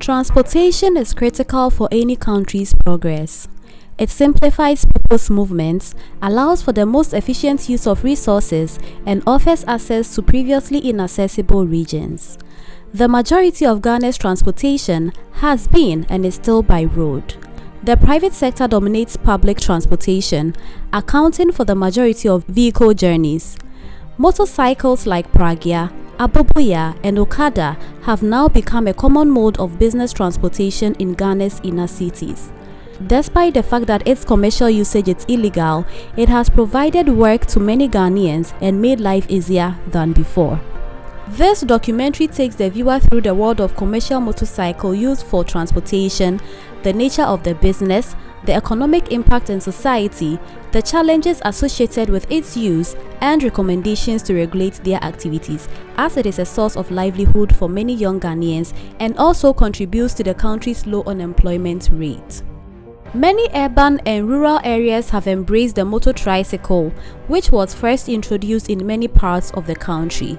Transportation is critical for any country's progress. It simplifies people's movements, allows for the most efficient use of resources, and offers access to previously inaccessible regions. The majority of Ghana's transportation has been and is still by road. The private sector dominates public transportation, accounting for the majority of vehicle journeys. Motorcycles like Pragya, Aboboya, and Okada have now become a common mode of business transportation in Ghana's inner cities. Despite the fact that its commercial usage is illegal, it has provided work to many Ghanaians and made life easier than before. This documentary takes the viewer through the world of commercial motorcycle used for transportation, the nature of the business, the economic impact in society, the challenges associated with its use, and recommendations to regulate their activities, as it is a source of livelihood for many young Ghanaians and also contributes to the country's low unemployment rate. Many urban and rural areas have embraced the motor tricycle, which was first introduced in many parts of the country.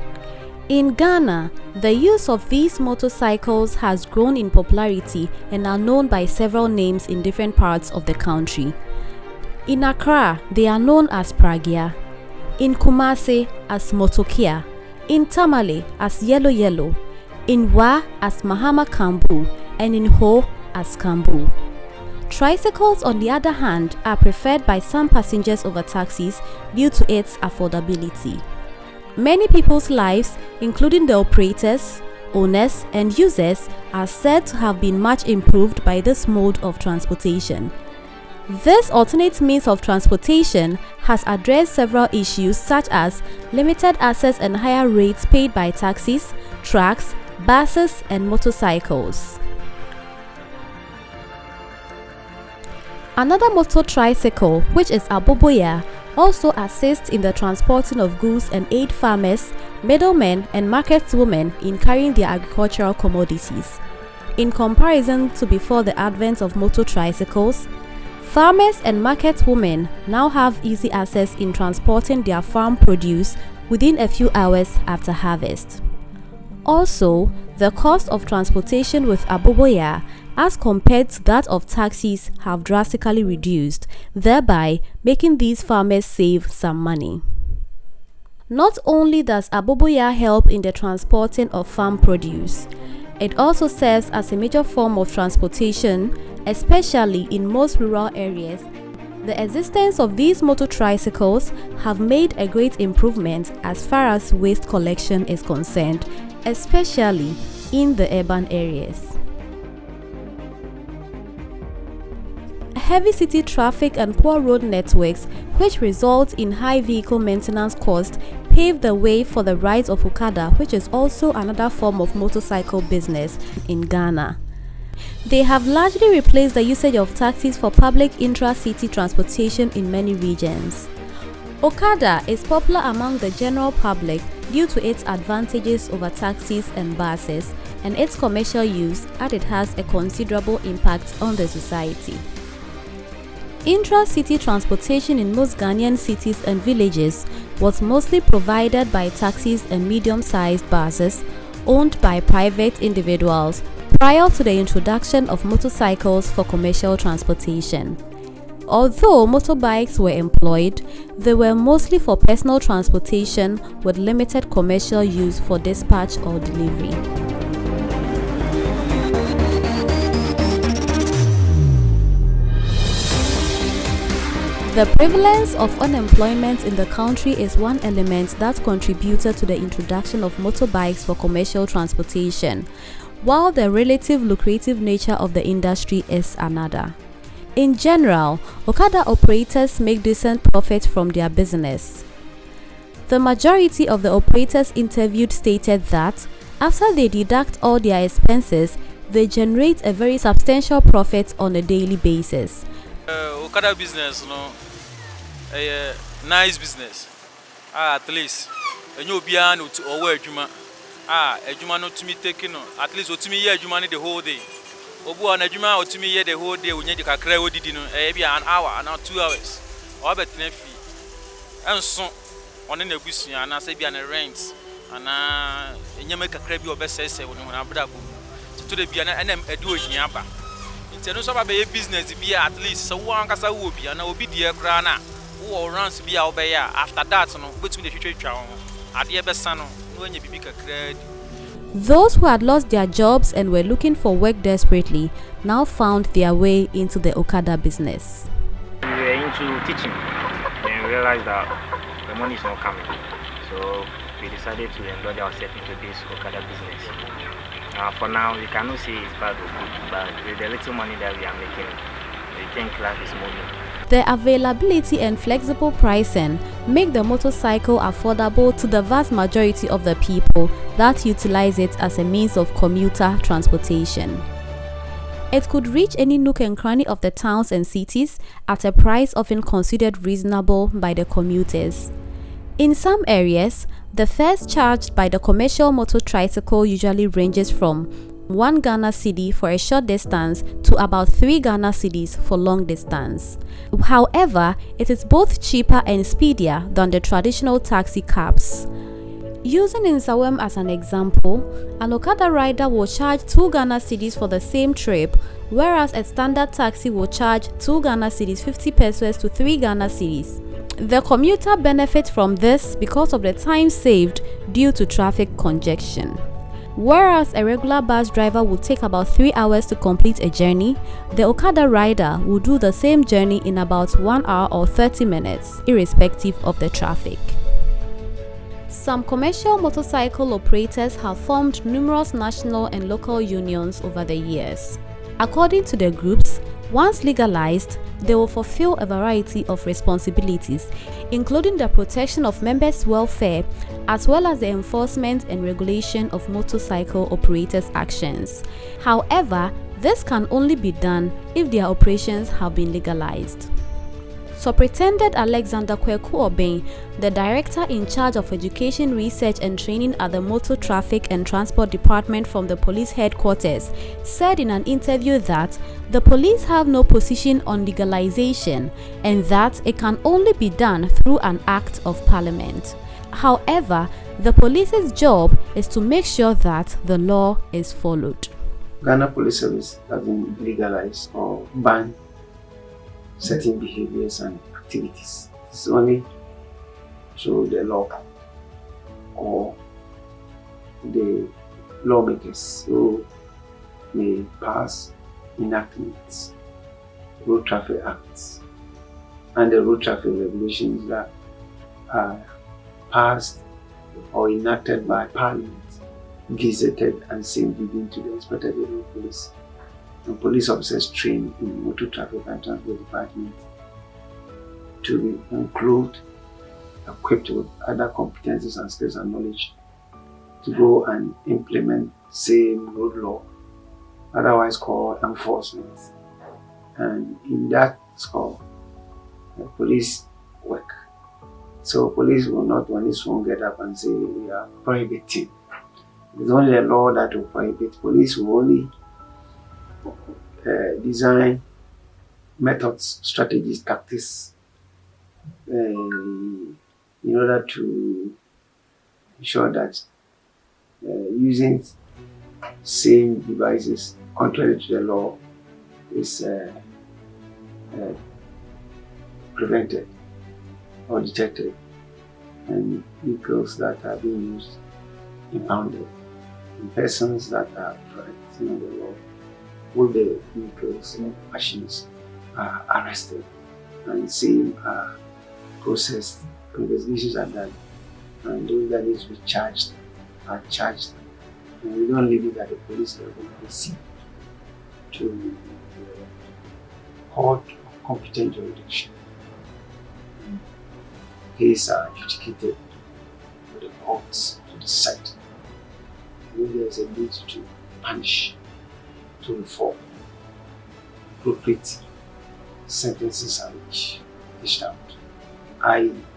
In Ghana, the use of these motorcycles has grown in popularity and are known by several names in different parts of the country. In Accra, they are known as Pragya. In Kumasi as Motokia. In Tamale as Yellow Yellow. In Wa as Mahama Kambu, and in Ho as Kambu. Tricycles, on the other hand, are preferred by some passengers over taxis due to its affordability. Many people's lives, including the operators, owners, and users, are said to have been much improved by this mode of transportation. This alternate means of transportation has addressed several issues such as limited access and higher rates paid by taxis, trucks, buses, and motorcycles. Another motor tricycle, which is Aboboya, also assists in the transporting of goods and aid farmers, middlemen, and marketwomen in carrying their agricultural commodities. In comparison to before the advent of motor tricycles, farmers and marketwomen now have easy access in transporting their farm produce within a few hours after harvest. Also, the cost of transportation with Aboboya as compared to that of taxis have drastically reduced, thereby making these farmers save some money. Not only does Aboboya help in the transporting of farm produce, it also serves as a major form of transportation, especially in most rural areas. The existence of these motor tricycles have made a great improvement as far as waste collection is concerned, especially in the urban areas. Heavy city traffic and poor road networks, which result in high vehicle maintenance costs, paved the way for the rise of Okada, which is also another form of motorcycle business in Ghana. They have largely replaced the usage of taxis for public intra-city transportation in many regions. Okada is popular among the general public due to its advantages over taxis and buses and its commercial use, as it has a considerable impact on the society. Intra-city transportation in most Ghanaian cities and villages was mostly provided by taxis and medium-sized buses owned by private individuals prior to the introduction of motorcycles for commercial transportation. Although motorbikes were employed, they were mostly for personal transportation with limited commercial use for dispatch or delivery. The prevalence of unemployment in the country is one element that contributed to the introduction of motorbikes for commercial transportation, while the relative lucrative nature of the industry is another. In general, Okada operators make decent profit from their business. The majority of the operators interviewed stated that, after they deduct all their expenses, they generate a very substantial profit on a daily basis. Okada business, nice business. At least, you be able to work. Ejuma not to me taking at least what to me the whole day. Obu an ejuma to me the whole day. We need to crack what did maybe an hour and not 2 hours. Or bet fee. And so on in the bush and I say be an rent and you make a crab your best essay when I to the be an do hiaba. Instead of a business be at least so one cassa will be and I will be dear grana who runs be our bay after that no between the future chow at the best son when you be credit. Those who had lost their jobs and were looking for work desperately now found their way into the Okada business. We were into teaching and realized that the money is not coming. So we decided to enroll ourselves into this Okada business. For now, we cannot say it's bad or good, but with the little money that we are making, we think life is moving. The availability and flexible pricing make the motorcycle affordable to the vast majority of the people that utilize it as a means of commuter transportation. It could reach any nook and cranny of the towns and cities at a price often considered reasonable by the commuters. In some areas, the fares charged by the commercial motor tricycle usually ranges from 1 Ghana cedi for a short distance to about 3 Ghana cedis for long distance. However, it is both cheaper and speedier than the traditional taxi cabs. Using Nsawam as an example, an Okada rider will charge 2 Ghana cedis for the same trip, whereas a standard taxi will charge 2 Ghana cedis 50 pesos to 3 Ghana cedis. The commuter benefits from this because of the time saved due to traffic congestion. Whereas a regular bus driver would take about 3 hours to complete a journey, the Okada rider will do the same journey in about 1 hour or 30 minutes, irrespective of the traffic. Some commercial motorcycle operators have formed numerous national and local unions over the years. According to the groups, once legalized, they will fulfill a variety of responsibilities, including the protection of members' welfare, as well as the enforcement and regulation of motorcycle operators' actions. However, this can only be done if their operations have been legalized. Superintendent Alexander Kweku Obeng, the director in charge of education, research and training at the Motor Traffic and Transport Department from the police headquarters, said in an interview that the police have no position on legalization and that it can only be done through an act of parliament. However, the police's job is to make sure that the law is followed. Ghana Police Service doesn't legalize or ban certain behaviors and activities. It's only through the law or the lawmakers who may pass enactments, road traffic acts, and the road traffic regulations that are passed or enacted by Parliament, gazetted and sent within to the Inspector General of Police. And police officers trained in Motor Traffic and Transport Department to be included, equipped with other competencies and skills and knowledge to go and implement same road law, otherwise called enforcement. And in that score, police work. So police will not on its own get up and say we are prohibiting. It's only the law that will prohibit. Police will only design methods, strategies, tactics in order to ensure that using same devices contrary to the law is prevented or detected, and vehicles that are being used impounded, and persons that are violating the law with the vehicles and machines are arrested, and same are processed, investigations are done, and those that need to be charged are charged. And we don't leave it at the police level, we see to the court of competent jurisdiction. Cases are adjudicated for the courts to decide. When there is a need to punish, to reform, appropriate sentences are dished out.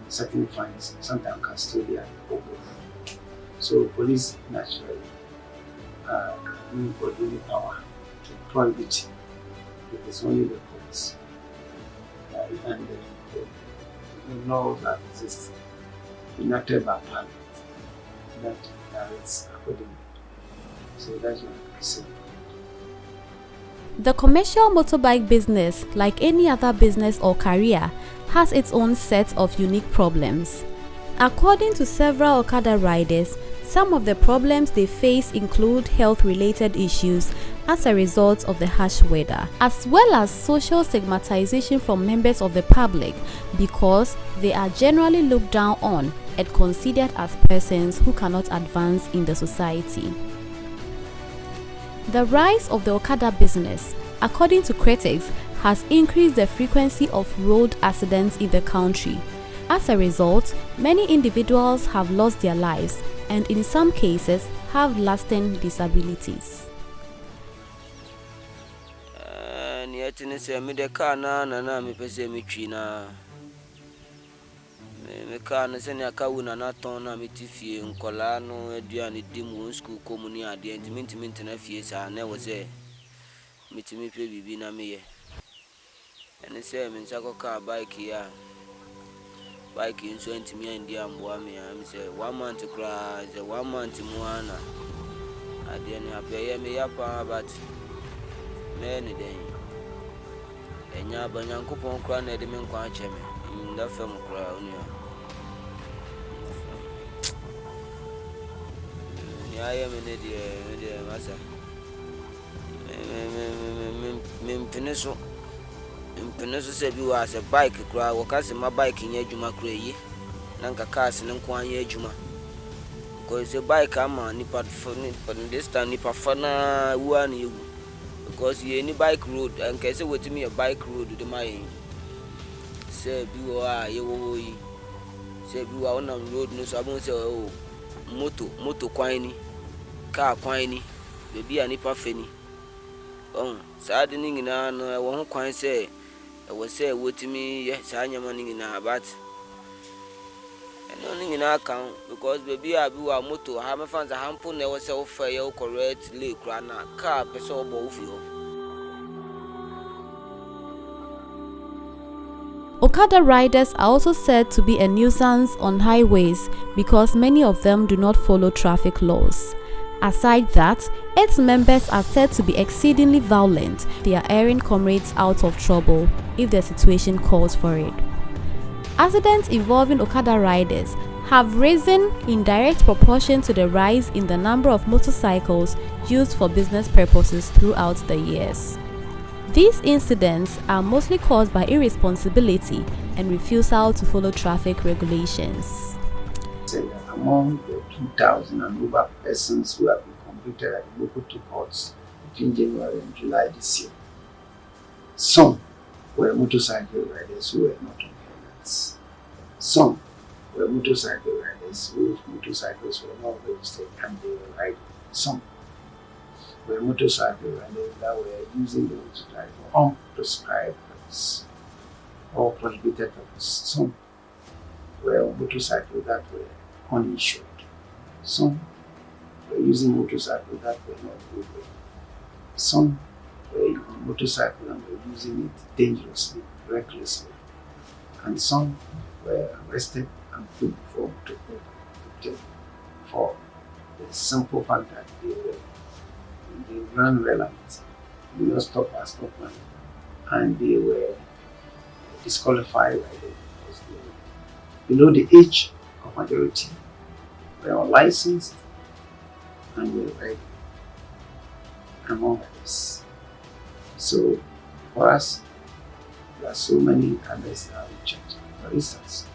Certain fines, sometimes custodial or both. So police naturally got any power to prohibit. It is only the courts and the laws that exist enacted by Parliament that directs accordingly. So that's what I say. The commercial motorbike business, like any other business or career, has its own set of unique problems. According to several Okada riders, some of the problems they face include health-related issues as a result of the harsh weather, as well as social stigmatization from members of the public because they are generally looked down on and considered as persons who cannot advance in the society. The rise of the Okada business, according to critics, has increased the frequency of road accidents in the country. As a result, many individuals have lost their lives and in some cases have lasting disabilities. Me car na se na ka wuna na ton na metifie nkola no aduane dim school komuni ade ntimi na fie sa na wo se mitimi pe bibi na meye ene se me nsa ko car bike ya bike nso ntimi andi amboa me am se 1 month kra ze 1 month mu ana ade ne apeye me ya pa but me ne den enya banyankopon kra na de me nkwa ache me nda fam kra oni I am in the massa. Peninsula said you as a bike cry, or cast my bike in Yajuma Cray, Nanka Cass and Kwan Yajuma. Because a bike, I'm a nipper for this time, nipper fana one you. Because you any bike road and can say what to me a bike road to the mine. Say, you are you. Say, you are on the road, no, so I won't say, oh, moto kwani. Car kwani baby anipa feni saa de nyina no wo ho kwan se wo se wotimi ye saa nyama nyina but eno nyina kan because baby abi wa moto ha me fanza hampo na wo se wo fa ye correct lay kra na car pese obo wo fi ho. Okada riders are also said to be a nuisance on highways because many of them do not follow traffic laws. Aside that, its members are said to be exceedingly violent. They are airing comrades out of trouble if the situation calls for it. Accidents involving Okada riders have risen in direct proportion to the rise in the number of motorcycles used for business purposes throughout the years. These incidents are mostly caused by irresponsibility and refusal to follow traffic regulations. Among the 2,000 and over persons who have been convicted at the local two courts between January and July this year, some were motorcycle riders who were not on helmets. Some were motorcycle riders whose motorcycles were not registered and they were riding. Some were motorcycle riders that were using the motorcycle for unprescribed purpose or prohibited purpose. Some were motorcycles that were uninsured. Some were using motorcycles that were not good. Some were on motorcycle and were using it dangerously, recklessly. And some were arrested and put before motor court for the simple fact that they ran red lights, did not stop at stop line, and they were disqualified by them because they were below the age of majority, were unlicensed, and were riding, among others. So, for us, there are so many others that are in charge. For instance,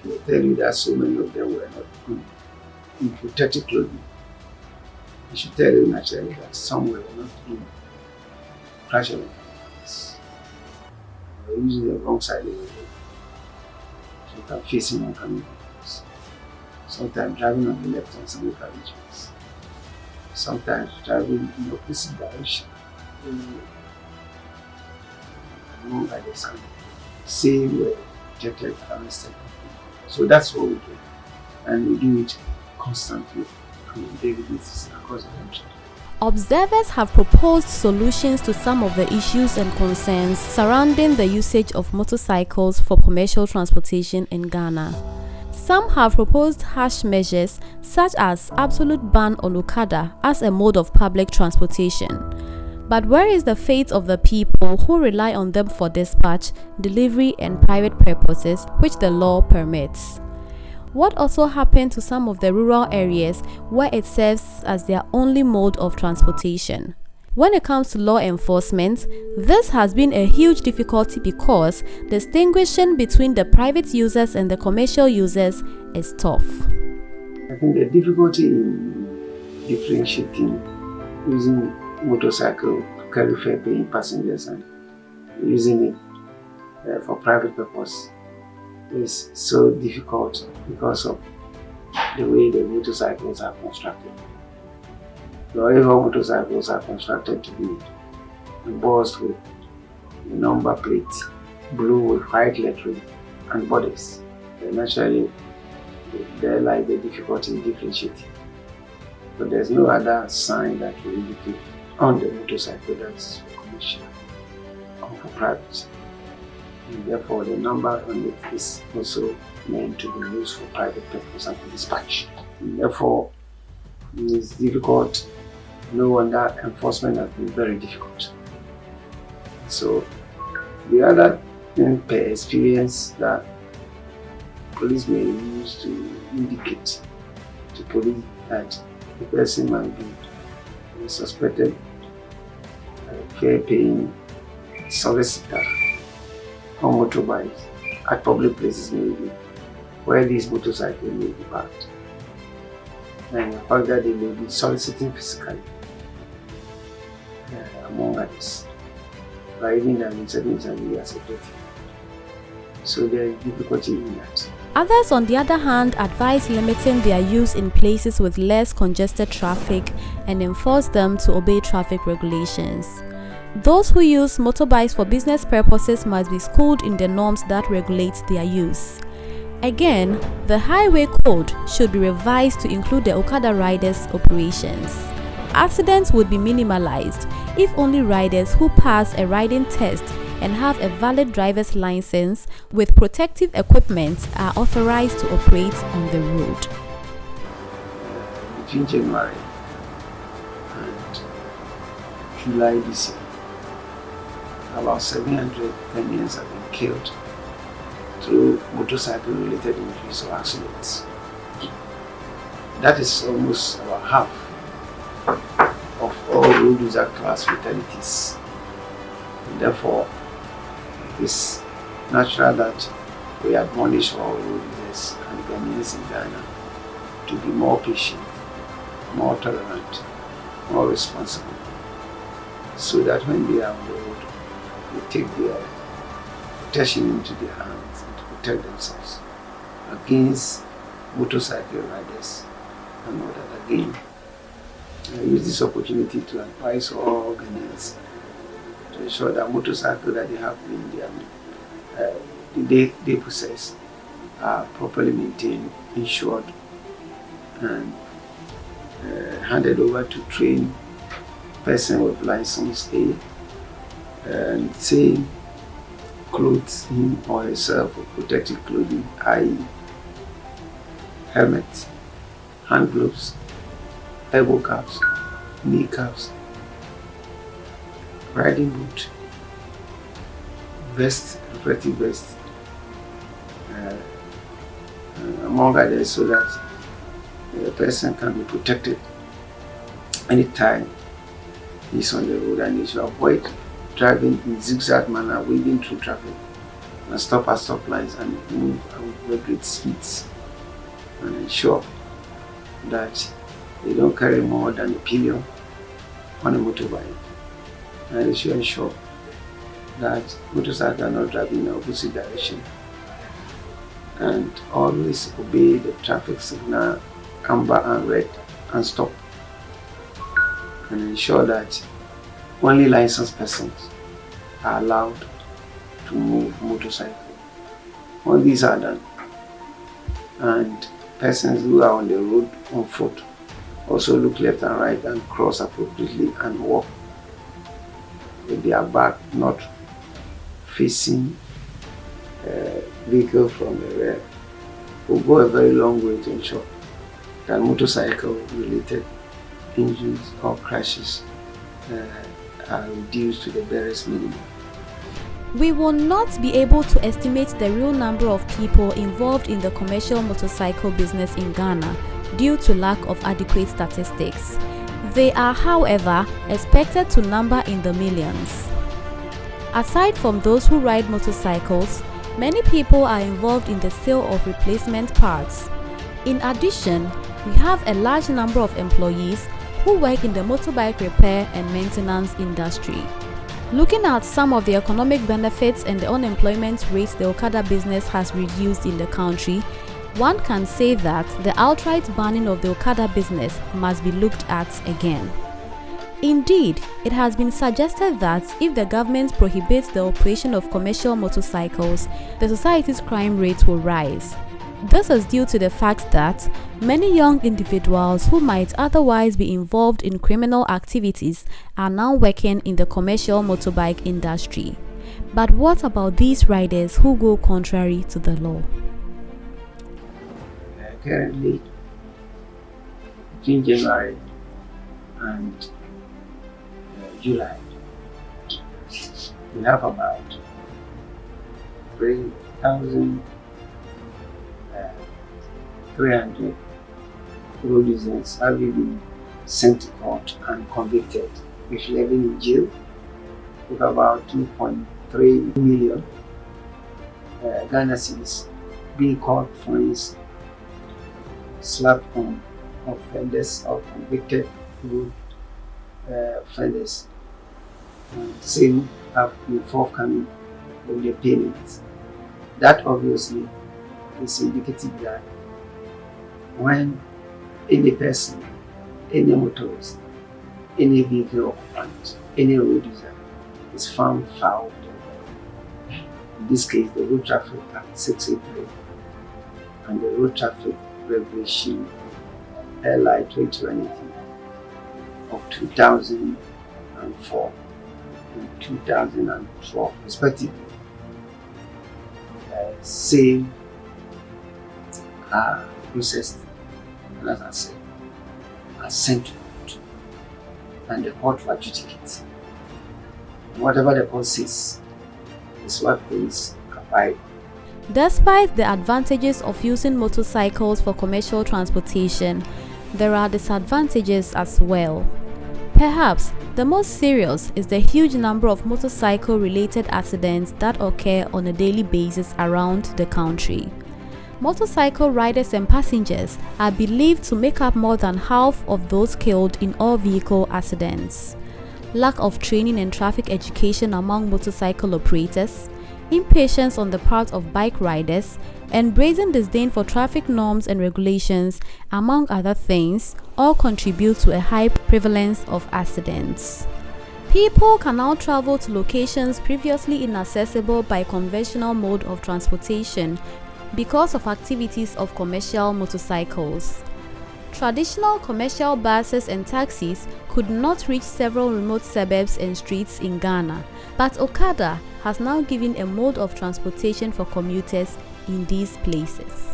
I will tell you that so many of them were not good in protective clothing. I should tell you naturally that some were not in crash events. They were using the wrong side of the road. Sometimes facing oncoming vehicles. Sometimes driving on the left on some local regions. Sometimes driving in the opposite direction. Among others, and say were rejected and arrested. So that's what we do. And we do it constantly on a daily basis across the country. Observers have proposed solutions to some of the issues and concerns surrounding the usage of motorcycles for commercial transportation in Ghana. Some have proposed harsh measures such as absolute ban on Okada as a mode of public transportation. But where is the fate of the people who rely on them for dispatch, delivery, and private purposes, which the law permits? What also happened to some of the rural areas where it serves as their only mode of transportation? When it comes to law enforcement, this has been a huge difficulty because distinguishing between the private users and the commercial users is tough. I think the difficulty in differentiating using motorcycle to carry fare paying passengers and using it for private purpose is so difficult because of the way the motorcycles are constructed. However, motorcycles are constructed to be embossed with a number plate, blue with white lettering and bodies. Naturally, there lies the difficulty in differentiating. But there's no other sign that will indicate on the motorcycle that's for commercial or for private. And therefore, the number on it is also meant to be used for private purpose and for dispatch. And therefore, it's difficult. No wonder enforcement has been very difficult. So, the other thing per experience that police may use to indicate to police that the person might be suspected fare paying solicitor on motorbikes at public places maybe where these motorcycles may be parked, and the fact that they may be soliciting physically among others, by even that incidents and as a victim. So there is difficulty in that. Others, on the other hand, advise limiting their use in places with less congested traffic and enforce them to obey traffic regulations. Those who use motorbikes for business purposes must be schooled in the norms that regulate their use. Again, the highway code should be revised to include the Okada riders' operations. Accidents would be minimalized if only riders who pass a riding test and have a valid driver's license with protective equipment are authorized to operate on the road. Between January and July this year, about 700 Kenyans have been killed through motorcycle-related injuries or accidents. That is almost about half of all road user class fatalities. And therefore, it is natural that we admonish all road users and Ghanaians in Ghana to be more patient, more tolerant, more responsible, so that when they are on the road, they take their protection into their hands and to protect themselves against motorcycle riders and all that. Again, I use this opportunity to advise all Ghanaians to ensure that motorcycles that they have in their they possess are properly maintained, insured, and handed over to trained person with license A, and saying clothes him or herself with protective clothing, i.e. helmet, hand gloves, elbow caps, knee caps, riding boot, vest, reflective vest, among others, so that the person can be protected anytime he's on the road, and he should avoid driving in zigzag manner, weaving through traffic, and stop at stop lines and move at great speeds, and ensure that they don't carry more than a pillion on a motorbike. And they should ensure that motorcycles are not driving in the opposite direction, and always obey the traffic signal, amber and red, and stop, and ensure that only licensed persons are allowed to move motorcycles. All these are done, and persons who are on the road on foot also look left and right and cross appropriately and walk with their back not facing vehicle from the rear. Will go a very long way to ensure that motorcycle related injuries or crashes are reduced to the barest minimum. We will not be able to estimate the real number of people involved in the commercial motorcycle business in Ghana due to lack of adequate statistics. They are, however, expected to number in the millions. Aside from those who ride motorcycles, many people are involved in the sale of replacement parts. In addition, we have a large number of employees who work in the motorbike repair and maintenance industry. Looking at some of the economic benefits and the unemployment rates the Okada business has reduced in the country, one can say that the outright banning of the Okada business must be looked at again. Indeed, it has been suggested that if the government prohibits the operation of commercial motorcycles, the society's crime rate will rise. This is due to the fact that many young individuals who might otherwise be involved in criminal activities are now working in the commercial motorbike industry. But what about these riders who go contrary to the law? Currently, between January and July, we have about 3,300 road users have been sent to court and convicted, with 11 in jail, with about 2.3 million Ghana cedis being called fines slapped on offenders or convicted road offenders. Same have been forthcoming with the payments. That obviously is indicative that when any person, any motorist, any vehicle occupant, any road user is found foul, in this case the Road Traffic Act 683 and the Road Traffic Regulation LI 2020 of 2004 and 2012 respectively, same are processed, and as I said, are sent to court, and the court will adjudicate. Whatever the court says is what police abide. Despite the advantages of using motorcycles for commercial transportation, there are disadvantages as well. Perhaps the most serious is the huge number of motorcycle-related accidents that occur on a daily basis around the country. Motorcycle riders and passengers are believed to make up more than half of those killed in all vehicle accidents. Lack of training and traffic education among motorcycle operators, impatience on the part of bike riders, and brazen disdain for traffic norms and regulations, among other things, all contribute to a high prevalence of accidents. People can now travel to locations previously inaccessible by conventional mode of transportation because of activities of commercial motorcycles. Traditional commercial buses and taxis could not reach several remote suburbs and streets in Ghana, but Okada has now given a mode of transportation for commuters in these places.